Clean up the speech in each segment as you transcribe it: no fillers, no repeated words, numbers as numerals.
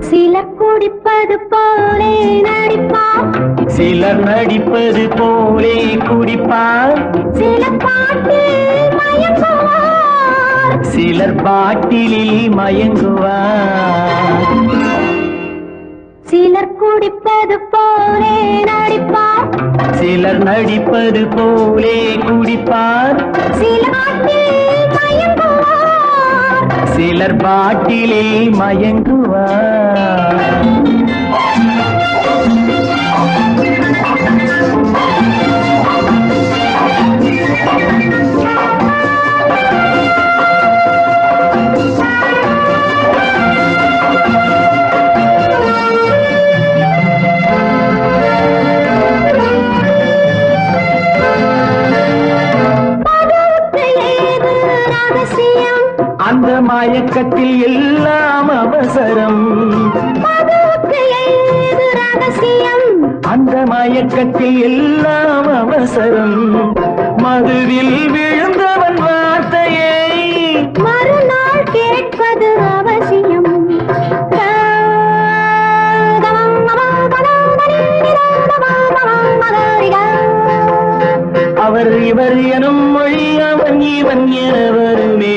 சிலர் குடிப்பது போலே நடிப்பார், சிலர் நடிப்பது போலே குடிப்பார், சிலர் பாட்டில் மயங்குவார், சிலர் பாட்டிலில் மயங்குவார். சிலர் குடிப்பது போலே நடிப்பார், சிலர் நடிப்பது போலே குடிப்பார், சிலர் பாட்டில் மயங்குவார், சிலர் பாட்டிலில் மயங்குவார். அந்த மயக்கத்தில் எல்லாம் அவசரம், அந்த மயக்கத்தில் எல்லாம் அவசரம். மதுவில் விழுந்தவன் வார்த்தையை மறுநாள் கேட்பது அவசியம். அவர் இவர் எனும் மொழி அவன் இவன் என வருமே.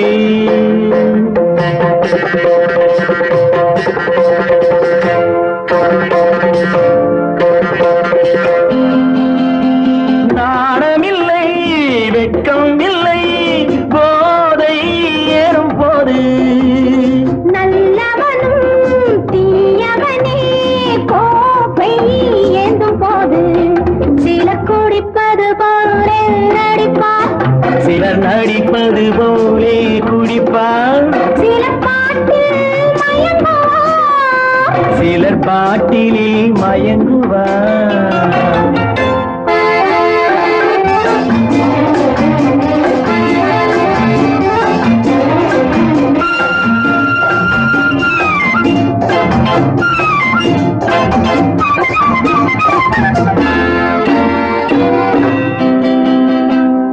நாணமில்லை வெட்கம் இல்லை போதை ஏறும் போது, நல்லவனும் தீயவனே கோப்பை ஏந்தும் போது. சிலர் குடிப்பது போலே நடிப்பார், சிலர் நடிப்பது போலே குடிப்பார், சிலர் பாட்டில் மயங்குவார், சிலர் பாட்டிலில் மயங்குவார்.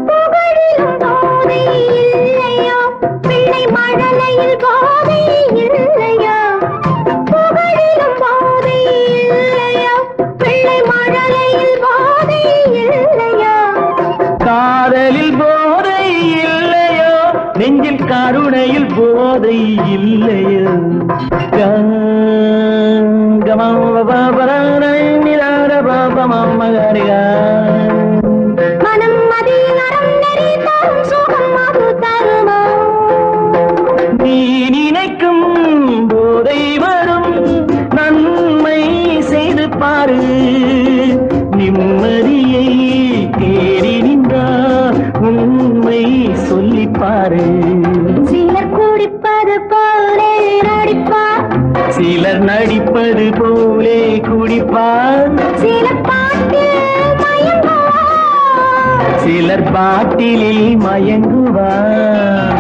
புகழிலும் போதை இல்லையோ, பிள்ளை மழலையில் போதை இல்லையோ. புகழிலும் போதை இல்லையோ, பிள்ளை மழலையில் போதை இல்லையோ. காதலில் போதை இல்லையோ, நெஞ்சில் கருணையில் போதை இல்லையோ. மனம் அதிகாரம் நெறித்தாலும் சுகம் அது தருமோ. நீ நினைக்கும் போதை வரும், நன்மை செய்து பாரு. நிம்மதியை தேடி நின்றார் உண்மை சொல்லிப்பாரு. சிலர் குடிப்பது போலே நடிப்பார், சிலர் நடிப்பது போலே குடிப்பார், சிலர் பாட்டில் மயங்குவார், சிலர் பாட்டிலில் மயங்குவார்.